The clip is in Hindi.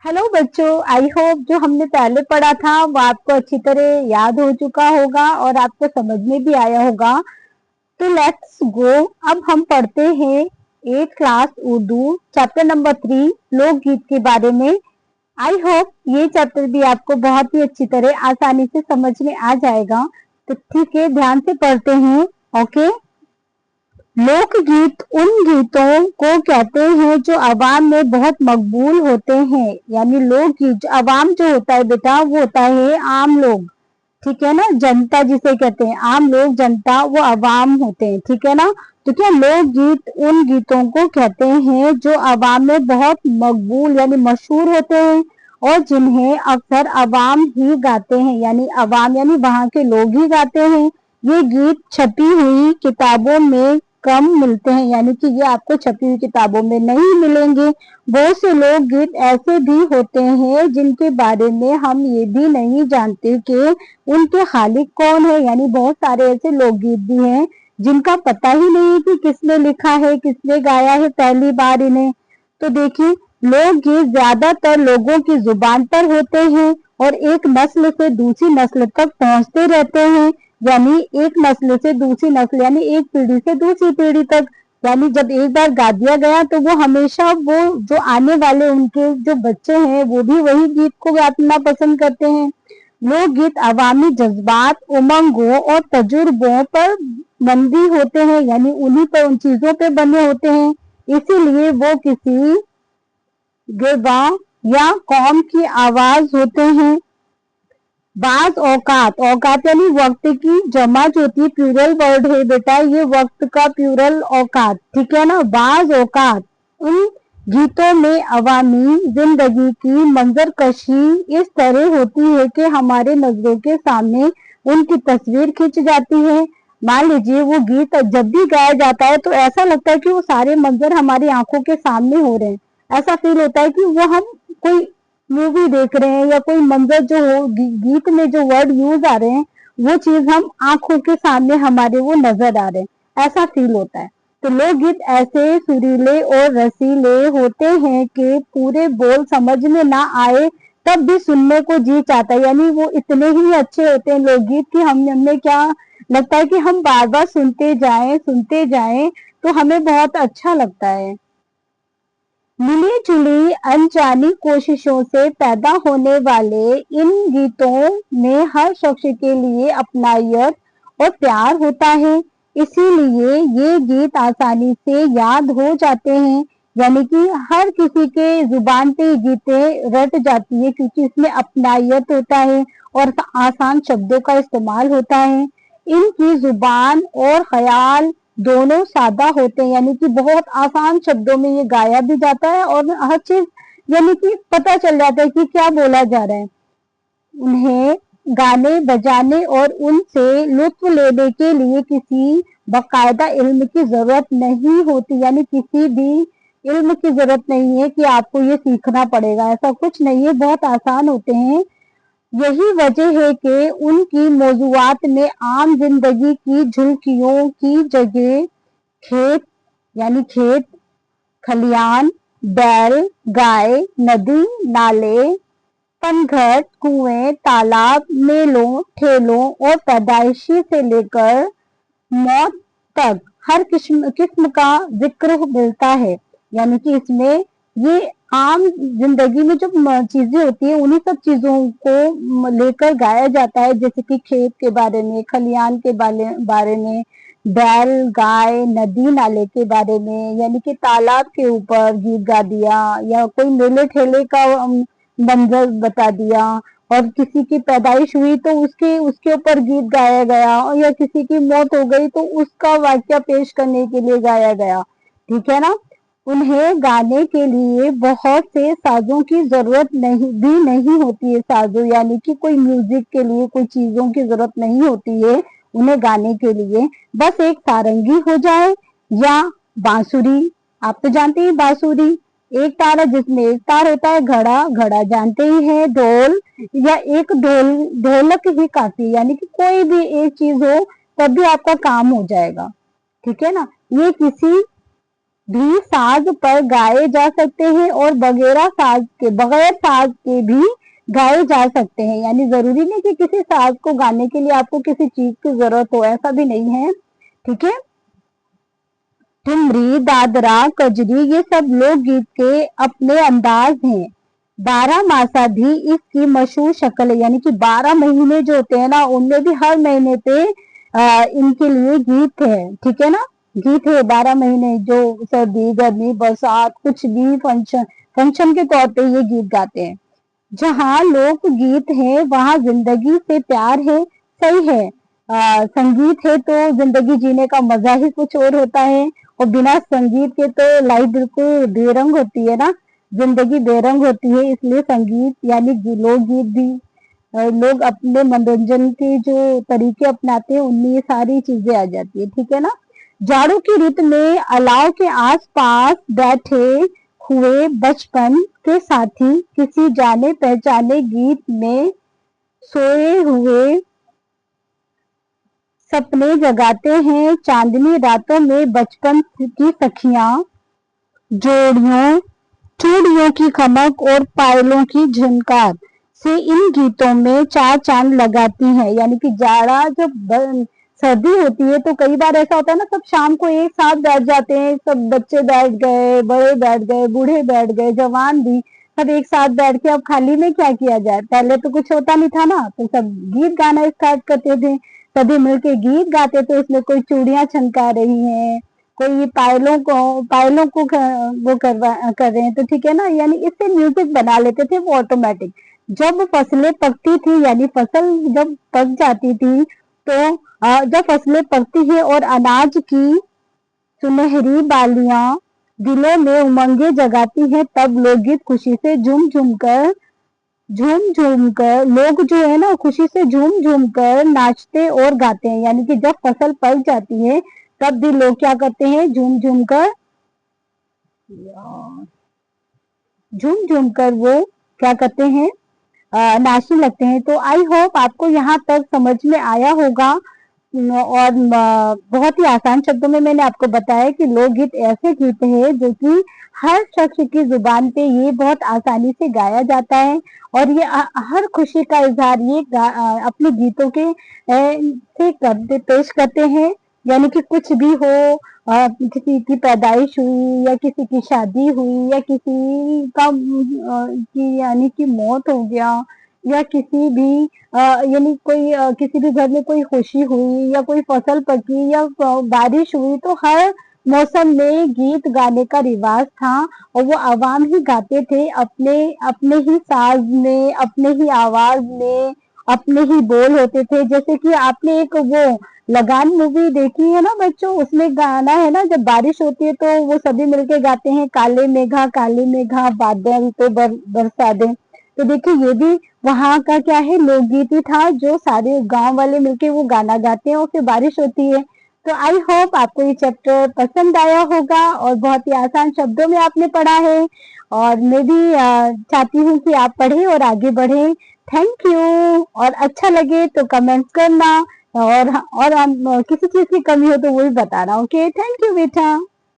हेलो बच्चों, आई होप जो हमने पहले पढ़ा था वो आपको अच्छी तरह याद हो चुका होगा और आपको समझ में भी आया होगा। तो लेट्स गो। अब हम पढ़ते हैं 8th class Urdu chapter number 3 लोकगीत के बारे में। आई होप ये चैप्टर भी आपको बहुत ही अच्छी तरह आसानी से समझ में आ जाएगा। तो ठीक है, ध्यान से पढ़ते हैं। ओके। लोकगीत उन गीतों को कहते हैं जो अवाम में बहुत मकबूल होते हैं। यानी लोकगीत अवाम जो होता है बेटा वो होता है आम लोग। ठीक है ना, जनता जिसे कहते हैं, आम लोग जनता वो अवाम होते हैं। ठीक है ना। तो क्या लोकगीत उन गीतों को कहते हैं जो अवाम में बहुत मकबूल यानी मशहूर होते हैं और जिन्हें अक्सर अवाम ही गाते हैं। यानी अवाम यानी वहां के लोग ही गाते हैं। ये गीत छपी हुई किताबों में कम मिलते हैं, यानी कि ये आपको छपी हुई किताबों में नहीं मिलेंगे। बहुत से लोकगीत ऐसे भी होते हैं जिनके बारे में हम ये भी नहीं जानते कि उनके खालिक कौन है। यानी बहुत सारे ऐसे लोकगीत भी हैं जिनका पता ही नहीं है कि किसने लिखा है, किसने गाया है पहली बार इन्हें। तो देखिए, लोकगीत ज्यादातर लोगों की जुबान पर होते हैं और एक नस्ल से दूसरी नस्ल तक पहुंचते रहते हैं। यानी एक नस्ल से दूसरी नस्ल यानी एक पीढ़ी से दूसरी पीढ़ी तक। यानी जब एक बार गा दिया गया तो वो हमेशा वो जो आने वाले उनके जो बच्चे हैं वो भी वही गीत को गाना पसंद करते हैं। लोकगीत अवामी जज्बात, उमंगों और तजुर्बों पर बंदी होते हैं। यानी उन्हीं पर उन चीजों पे बने होते हैं, इसीलिए वो किसी गिरबा या कौम की आवाज होते हैं। बाज औकात, औकात यानी वक्त की जमा जो होती है, प्लूरल वर्ड है बेटा ये, वक्त का प्लूरल औकात। ठीक है ना। बाज औकात उन गीतों में अवामी जिंदगी की मंजरकशी इस तरह होती है कि हमारे नजरों के सामने उनकी तस्वीर खिंच जाती है। मान लीजिए वो गीत जब भी गाया जाता है तो ऐसा लगता है कि वो सारे मंजर हमारी आंखों के सामने हो रहे हैं। ऐसा फील होता है कि वो हम कोई मूवी देख रहे हैं या कोई मंजर जो हो, गीत में जो वर्ड यूज आ रहे हैं वो चीज हम आंखों के सामने हमारे वो नजर आ रहे हैं, ऐसा फील होता है। तो लोकगीत ऐसे सुरीले और रसीले होते हैं कि पूरे बोल समझ में ना आए तब भी सुनने को जी चाहता है। यानी वो इतने ही अच्छे होते हैं लोकगीत कि हमें क्या लगता है कि हम बार बार सुनते जाएं तो हमें बहुत अच्छा लगता है। मिली जुली अनजानी कोशिशों से पैदा होने वाले इन गीतों में हर शख्स के लिए अपनायत और प्यार होता है, इसीलिए ये गीत आसानी से याद हो जाते हैं। यानी कि हर किसी के जुबान पे ये गीतें रट जाती है क्योंकि इसमें अपनायत होता है और आसान शब्दों का इस्तेमाल होता है। इनकी जुबान और ख्याल दोनों सादा होते हैं, यानी कि बहुत आसान शब्दों में ये गाया भी जाता है और हर चीज यानी कि पता चल जाता है कि क्या बोला जा रहा है। उन्हें गाने बजाने और उनसे लुत्फ लेने के लिए किसी बाकायदा इल्म की जरूरत नहीं होती। यानी किसी भी इल्म की जरूरत नहीं है कि आपको ये सीखना पड़ेगा, ऐसा कुछ नहीं है, बहुत आसान होते हैं। यही वजह है कि उनकी मौजूआत में आम जिंदगी की झुल्कियों की जगह खेत यानी खेत खलियान, बैल, गाय, नदी, नाले, पनघट, कुएं, तालाब, मेलों, ठेलों और पैदाइशी से लेकर मौत तक हर किस्म किस्म का जिक्र मिलता है। यानी कि इसमें ये आम जिंदगी में जो चीजें होती है उन्हीं सब चीजों को लेकर गाया जाता है, जैसे कि खेत के बारे में, खलियान के बारे में, बैल, गाय, नदी नाले के बारे में, यानी कि तालाब के ऊपर गीत गा दिया या कोई मेले ठेले का मंजर बता दिया। और किसी की पैदाइश हुई तो उसके उसके ऊपर गीत गाया गया, और या किसी की मौत हो गई तो उसका वाक्य पेश करने के लिए गाया गया। ठीक है ना। उन्हें गाने के लिए बहुत से साजों की जरूरत नहीं होती है। साजों यानी कि कोई म्यूजिक के लिए कोई चीजों की जरूरत नहीं होती है उन्हें गाने के लिए। बस एक सारंगी हो जाए या बांसुरी, आप तो जानते हैं बांसुरी, एक तार जिसमें एक तार होता है, घड़ा, घड़ा जानते ही है, ढोल या एक ढोलक ही काफी। यानी कि कोई भी एक चीज हो तब भी आपका काम हो जाएगा। ठीक है ना। ये किसी भी साज पर गाए जा सकते हैं और बगैर साज के भी गाए जा सकते हैं। यानी जरूरी नहीं कि किसी साज को गाने के लिए आपको किसी चीज की जरूरत हो, ऐसा भी नहीं है। ठीक है। ठुमरी, दादरा, कजरी ये सब लोकगीत के अपने अंदाज हैं। 12 मासा भी इसकी मशहूर शक्ल है। यानी कि 12 महीने जो होते हैं ना, उनमें भी हर महीने पे इनके लिए गीत है। ठीक है ना, गीत है 12 महीने, जो सर्दी, गर्मी, बरसात, कुछ भी फंक्शन फंक्शन के तौर पे ये गीत गाते हैं। जहाँ लोक गीत है वहाँ जिंदगी से प्यार है। सही है। संगीत है तो जिंदगी जीने का मजा ही कुछ और होता है, और बिना संगीत के तो लाइफ बिल्कुल बेरंग होती है ना, जिंदगी बेरंग होती है। इसलिए संगीत यानी लोकगीत भी लोग अपने मनोरंजन के जो तरीके अपनाते हैं उनमें ये सारी चीजें आ जाती है। ठीक है ना। जाड़ों की ऋतु में अलाव के आसपास बैठे हुए बचपन के साथी किसी जाने पहचाने गीत में सोए हुए सपने जगाते हैं। चांदनी रातों में बचपन की सखियां जोड़ियों चूड़ियों की खमक और पायलों की झनकार से इन गीतों में चार चांद लगाती हैं। यानी कि जाड़ा जब सर्दी होती है तो कई बार ऐसा होता है ना, सब शाम को एक साथ बैठ जाते हैं, सब बच्चे बैठ गए, बड़े बैठ गए, बूढ़े बैठ गए, जवान भी, सब एक साथ बैठ के अब खाली में क्या किया जाए, पहले तो कुछ होता नहीं था ना, तो सब गीत गाना स्टार्ट करते थे, सभी मिलके गीत गाते थे। उसमें कोई चूड़ियां छनका रही हैं, कोई पायलों को वो कर रहे हैं, तो ठीक है ना। यानी इससे म्यूजिक बना लेते थे वो ऑटोमेटिक। जब फसलें पकती थी, यानी फसल जब पक जाती थी, तो जब फसलें पकती है और अनाज की सुनहरी बालियां दिलों में उमंगे जगाती है, तब लोकगीत खुशी से झूम झूम कर लोग जो है ना खुशी से झूम झूम कर नाचते और गाते हैं। यानी कि जब फसल पक जाती है तब भी लोग क्या करते हैं, झूम झूम कर वो क्या करते हैं, नाचने लगते हैं। तो आई होप आपको यहाँ तक समझ में आया होगा। और बहुत ही आसान शब्दों में मैंने आपको बताया कि लोकगीत ऐसे गीत है जो कि हर शख्स की जुबान पे ये बहुत आसानी से गाया जाता है, और ये हर खुशी का इजहार ये अपने गीतों के से करते पेश करते हैं। यानी कि कुछ भी हो, किसी की पैदाइश हुई या किसी की शादी हुई या किसी का की यानी कि मौत हो गया, या किसी भी यानी कोई किसी भी घर में कोई खुशी हुई या कोई फसल पकी या बारिश हुई, तो हर मौसम में गीत गाने का रिवाज था, और वो आवाम ही गाते थे अपने अपने ही साज में, अपने ही आवाज में, अपने ही बोल होते थे। जैसे कि आपने एक वो लगान मूवी देखी है ना बच्चों, उसमें गाना है ना, जब बारिश होती है तो वो सभी मिलके गाते हैं, काले मेघा बादल तो बरसा दे। तो देखिए ये भी वहाँ का क्या है, लोकगीत ही था, जो सारे गांव वाले मिलके वो गाना गाते हैं और फिर बारिश होती है। तो आई होप आपको ये चैप्टर पसंद आया होगा और बहुत ही आसान शब्दों में आपने पढ़ा है, और मैं भी चाहती हूँ कि आप पढ़े और आगे बढ़े। Thank you. और अच्छा लगे तो कमेंट्स करना, और हम किसी चीज की कमी हो तो वो भी बताना। ओके, थैंक यू बेटा।